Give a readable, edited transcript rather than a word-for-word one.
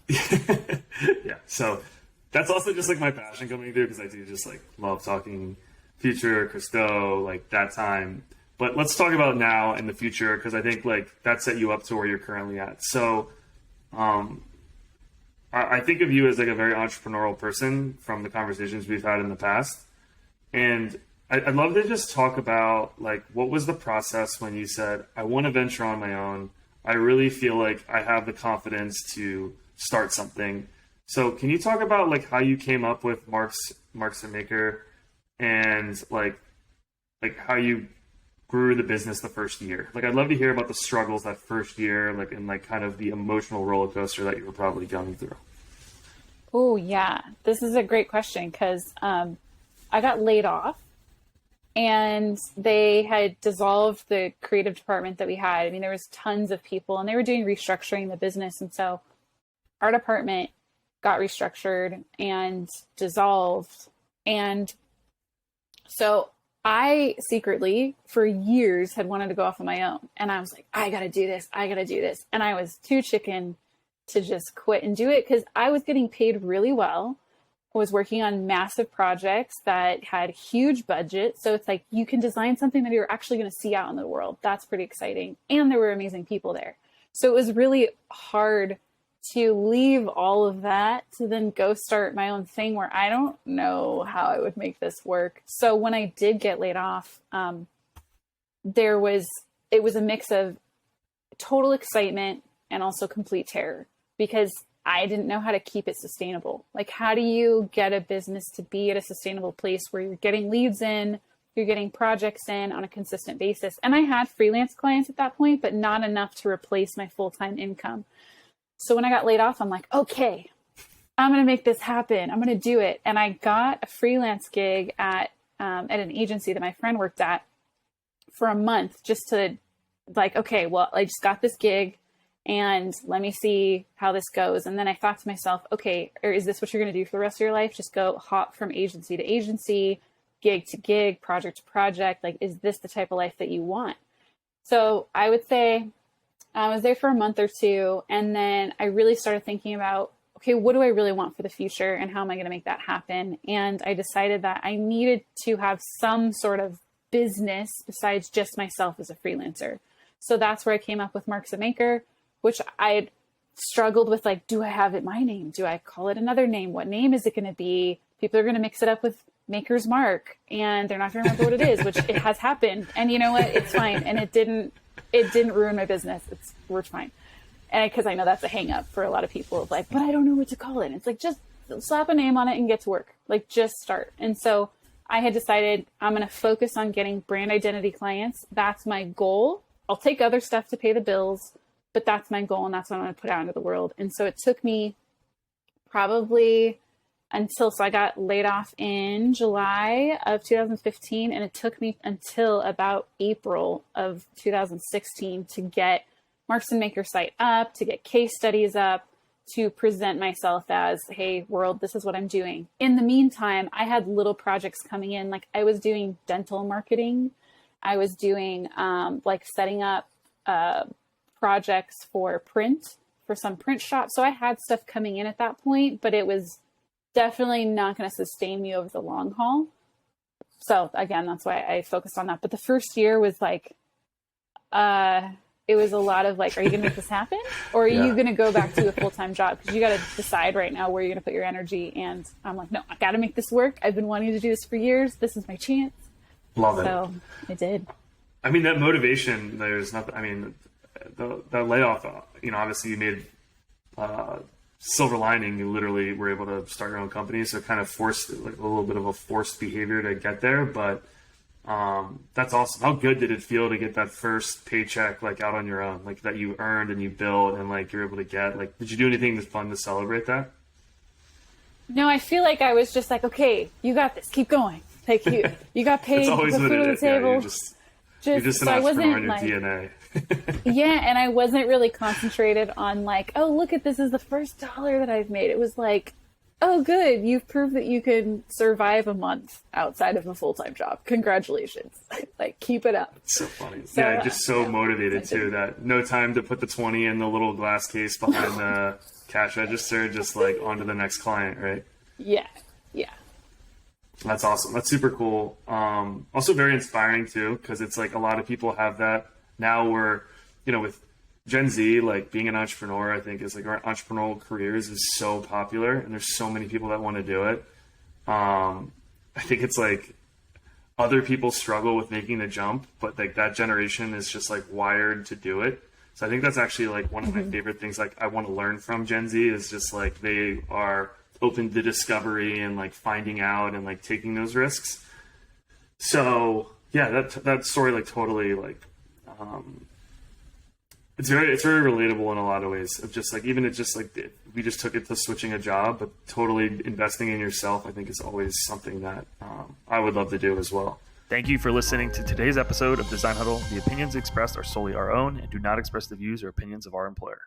Yeah. So that's also just like my passion coming through because I do just like love talking future, Christo, like that time. But let's talk about now and the future because I think like that set you up to where you're currently at. So I think of you as like a very entrepreneurial person from the conversations we've had in the past. And I'd love to just talk about like what was the process when you said, I want to venture on my own. I really feel like I have the confidence to start something. So can you talk about like how you came up with Marks and Maker and like how you grew the business the first year? Like I'd love to hear about the struggles that first year, like and like kind of the emotional roller coaster that you were probably going through. Oh yeah, this is a great question because I got laid off and they had dissolved the creative department that we had. I mean, there was tons of people and they were doing restructuring the business. And so our department got restructured and dissolved. And so I secretly for years had wanted to go off on my own. And I was like, I got to do this. I got to do this. And I was too chicken to just quit and do it because I was getting paid really well. Was working on massive projects that had huge budgets. So it's like you can design something that you're actually going to see out in the world. That's pretty exciting. And there were amazing people there. So it was really hard to leave all of that to then go start my own thing where I don't know how I would make this work. So when I did get laid off, it was a mix of total excitement and also complete terror because I didn't know how to keep it sustainable. Like, how do you get a business to be at a sustainable place where you're getting leads in, you're getting projects in on a consistent basis? And I had freelance clients at that point, but not enough to replace my full-time income. So when I got laid off, I'm like, okay, I'm going to make this happen. I'm going to do it. And I got a freelance gig at an agency that my friend worked at for a month just to like, okay, well, I just got this gig. And let me see how this goes. And then I thought to myself, okay, or is this what you're going to do for the rest of your life? Just go hop from agency to agency, gig to gig, project to project. Like, is this the type of life that you want? So I would say I was there for a month or two. And then I really started thinking about, okay, what do I really want for the future? And how am I going to make that happen? And I decided that I needed to have some sort of business besides just myself as a freelancer. So that's where I came up with Marks and Maker, which I had struggled with, like, do I have it my name? Do I call it another name? What name is it going to be? People are going to mix it up with Maker's Mark and they're not going to remember what it is, which it has happened. And you know what? It's fine. And it didn't ruin my business. We're fine. And because I know that's a hang up for a lot of people of like, but I don't know what to call it. And it's like, just slap a name on it and get to work. Like, just start. And so I had decided I'm going to focus on getting brand identity clients. That's my goal. I'll take other stuff to pay the bills, but that's my goal and that's what I'm going to put out into the world. And so it took me probably so I got laid off in July of 2015 and it took me until about April of 2016 to get Marks and Maker site up, to get case studies up, to present myself as, hey world, this is what I'm doing. In the meantime, I had little projects coming in. Like I was doing dental marketing. I was doing like setting up projects for print for some print shops. So I had stuff coming in at that point, but it was definitely not going to sustain me over the long haul. So again, that's why I focused on that. But the first year was like, it was a lot of like, are you going to make this happen? Or are you going to go back to a full-time job? Because you got to decide right now where you're going to put your energy. And I'm like, no, I got to make this work. I've been wanting to do this for years. This is my chance. Love it. So I did. I mean, that motivation, there's nothing, I mean, the layoff, you know, obviously you made silver lining. You literally were able to start your own company. So it kind of forced like a little bit of a forced behavior to get there. But that's awesome. How good did it feel to get that first paycheck, like out on your own, like that you earned and you built and like you're able to get, like, did you do anything that's fun to celebrate that? No, I feel like I was just like, okay, you got this, keep going. Like you got paid, you put food on the table. Yeah, you're just an entrepreneur in your DNA. Yeah, and I wasn't really concentrated on like, oh, look at this is the first dollar that I've made. It was like, oh, good. You've proved that you can survive a month outside of a full-time job. Congratulations. Like, keep it up. It's so funny. So, yeah, just so motivated too that no time to put the 20 in the little glass case behind the cash register, just like on to the next client, right? Yeah. Yeah. That's awesome. That's super cool. Also very inspiring too, because it's like a lot of people have that now. We're, with Gen Z, like being an entrepreneur, I think is like our entrepreneurial careers is so popular, and there's so many people that want to do it. I think it's like other people struggle with making the jump, but like that generation is just like wired to do it. So I think that's actually like one of my favorite things. Like I want to learn from Gen Z is just like they are open to discovery and like finding out and like taking those risks. So yeah, that story like totally like it's very relatable in a lot of ways of just like even it's just like we just took it to switching a job, but totally investing in yourself I think is always something that I would love to do as well. Thank you for listening to today's episode of Design Huddle. The opinions expressed are solely our own and do not express the views or opinions of our employer.